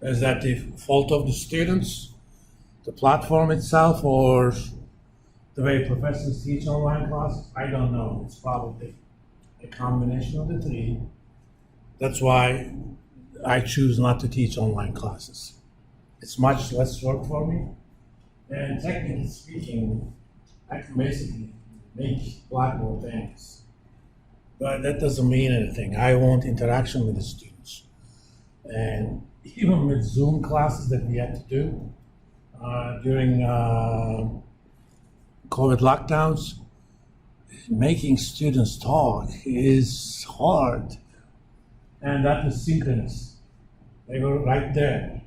Is that the fault of the students, the platform itself, or the way professors teach online classes? I don't know. It's probably a combination of the three. That's why I choose not to teach online classes. It's much less work for me. And technically speaking, I can basically make Blackboard things. But that doesn't mean anything. I want interaction with the students. And even with Zoom classes that we had to do during COVID lockdowns, making students talk is hard. And that was synchronous. They were right there.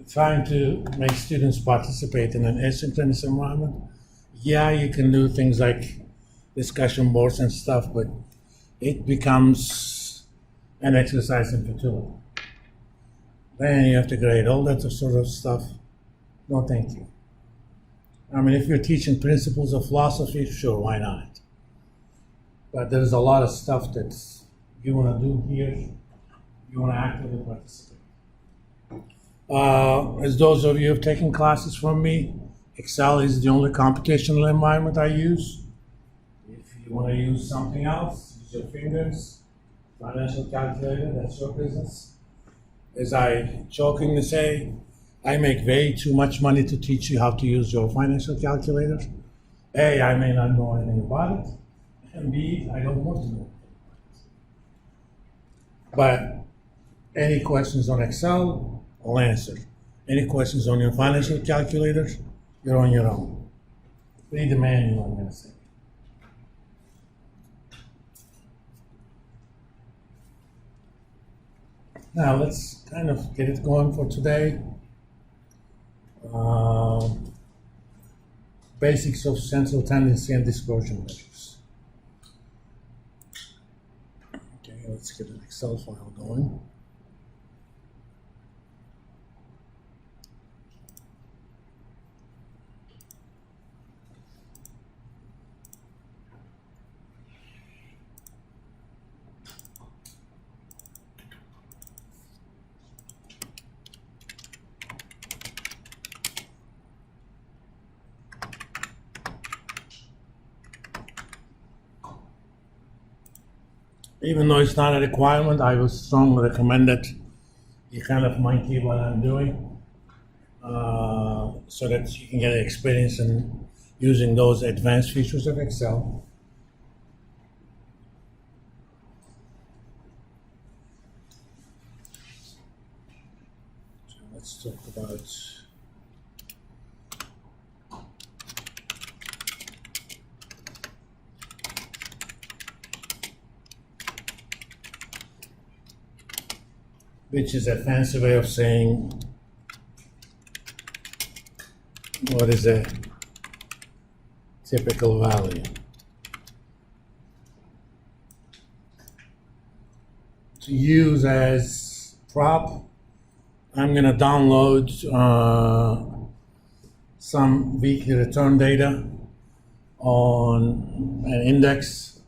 Trying to make students participate in an asynchronous environment. Yeah, you can do things like discussion boards and stuff, but it becomes an exercise in futility. Then you have to grade all that sort of stuff. No, thank you. I mean, if you're teaching principles of philosophy, sure, why not? But there's a lot of stuff that you want to do here. You want to actively participate. As those of you who have taken classes from me, Excel is the only computational environment I use. If you want to use something else, use your fingers, financial calculator, that's your business. As I jokingly say, I make way too much money to teach you how to use your financial calculator. A, I may not know anything about it, and B, I don't want to know anything about it. But any questions on Excel, I'll answer. Any questions on your financial calculator, you're on your own. Read the manual, I'm going to say. Now let's kind of get it going for today. Basics of central tendency and dispersion measures. Okay, let's get an Excel file going. Even though it's not a requirement, I would strongly recommend that you kind of monkey what I'm doing so that you can get an experience in using those advanced features of Excel. So let's talk about which is a fancy way of saying what is a typical value. To use as prop, I'm going to download some weekly return data on an index.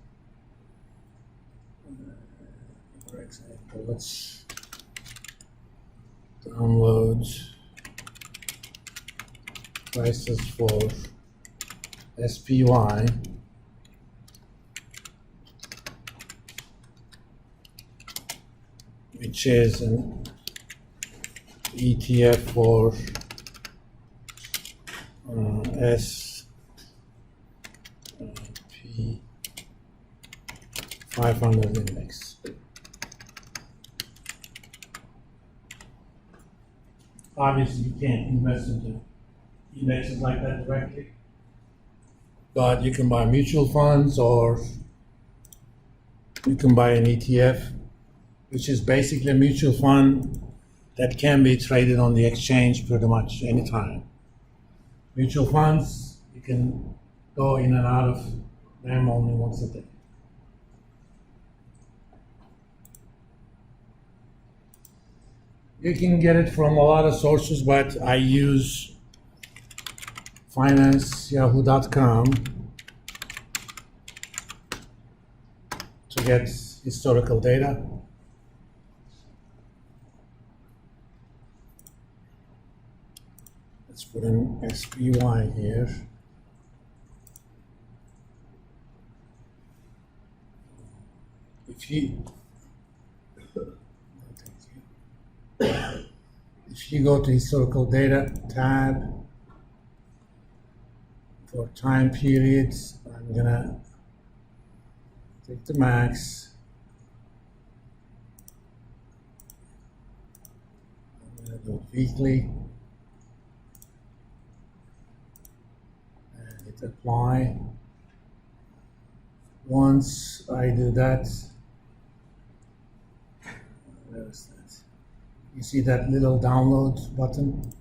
For example, let's download prices for SPY. Which is an ETF for S&P 500 index. Obviously, you can't invest into indexes like that directly, but you can buy mutual funds or you can buy an ETF, which is basically a mutual fund that can be traded on the exchange pretty much anytime. Mutual funds, you can go in and out of them only once a day. You can get it from a lot of sources, but I use FinanceYahoo.com to get historical data. Let's put in SPY here. If you go to historical data tab for time periods, I'm gonna take the max. I'm gonna do weekly and hit apply. Once I do that, where is that? You see that little download button?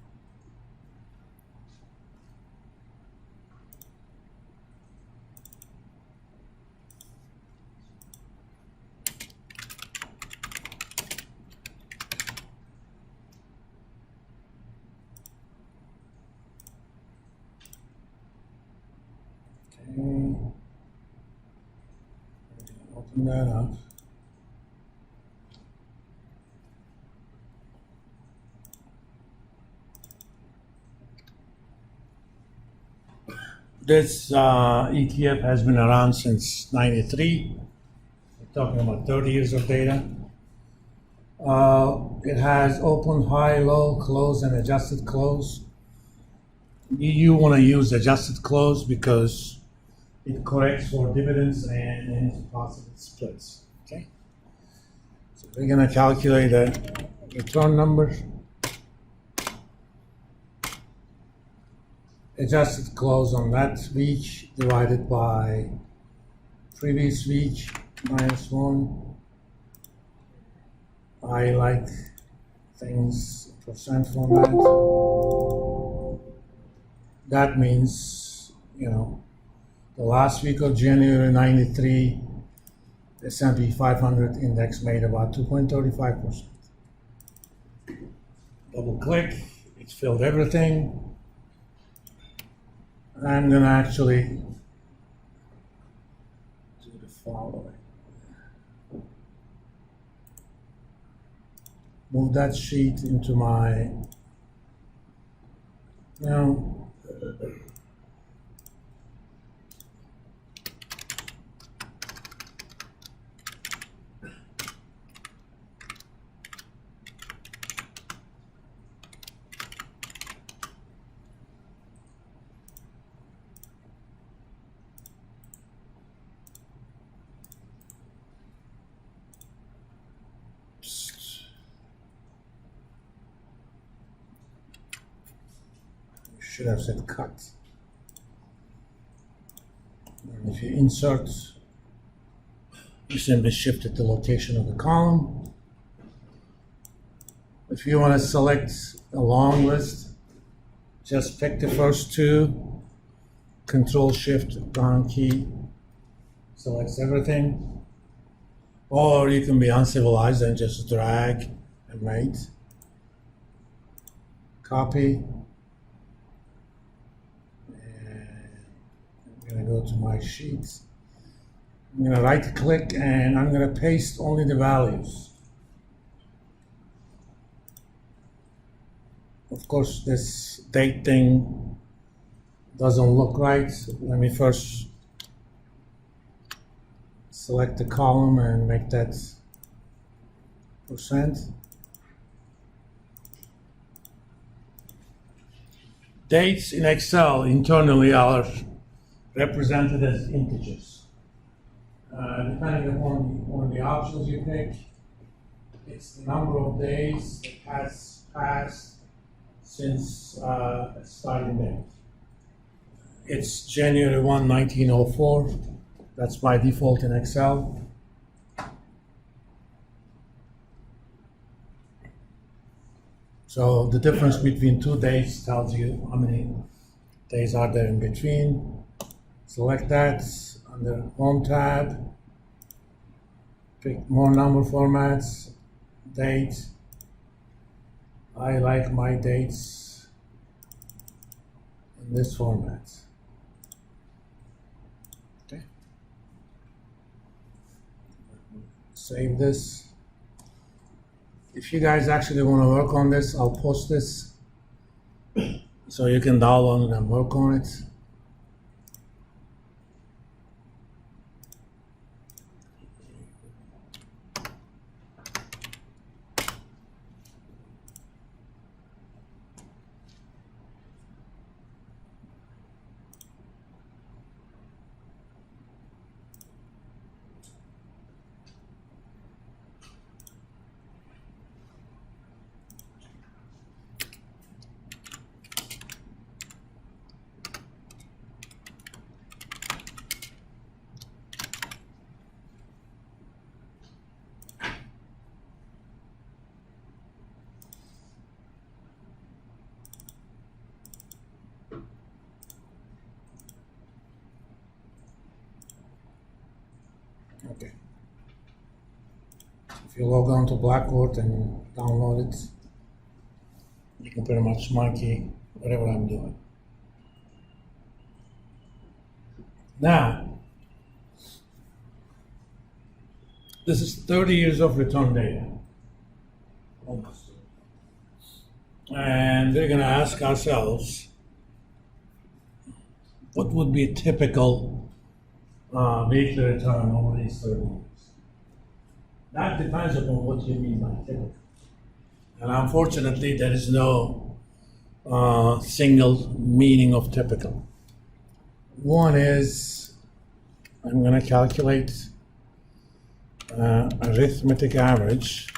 Okay. Open that up. This ETF has been around since '93. We're talking about 30 years of data. It has open, high, low, close, and adjusted close. You want to use adjusted close because it corrects for dividends and any possible splits. Okay. So we're going to calculate the return number. Adjusted close on that week divided by previous week -1. I like things percent format. That means, the last week of January '93, the S&P 500 index made about 2.35%. Double click, it filled everything. I'm gonna actually do the following. Move that sheet into my, should have said cut. And if you insert, you simply shift it the location of the column. If you want to select a long list, just pick the first two, Control Shift down key, selects everything. Or you can be uncivilized and just drag and wait. Copy. I'm going to go to my sheets. I'm going to right click and I'm going to paste only the values. Of course, this date thing doesn't look right. Let me first select the column and make that percent. Dates in Excel internally are represented as integers. Depending upon one of the options you pick, it's the number of days that has passed since starting date. It's January 1, 1904. That's by default in Excel. So the difference between two dates tells you how many days are there in between. Select that under Home tab, pick more number formats, date. I like my dates in this format. Okay. Save this. If you guys actually want to work on this, I'll post this so you can download it and work on it. Okay. If you log on to Blackboard and download it, you can pretty much monkey whatever I'm doing. Now, this is 30 years of return data. Almost. And we're going to ask ourselves, what would be a typical weekly return over these 30 years? That depends upon what you mean by typical. And unfortunately, there is no single meaning of typical. One is, I'm going to calculate arithmetic average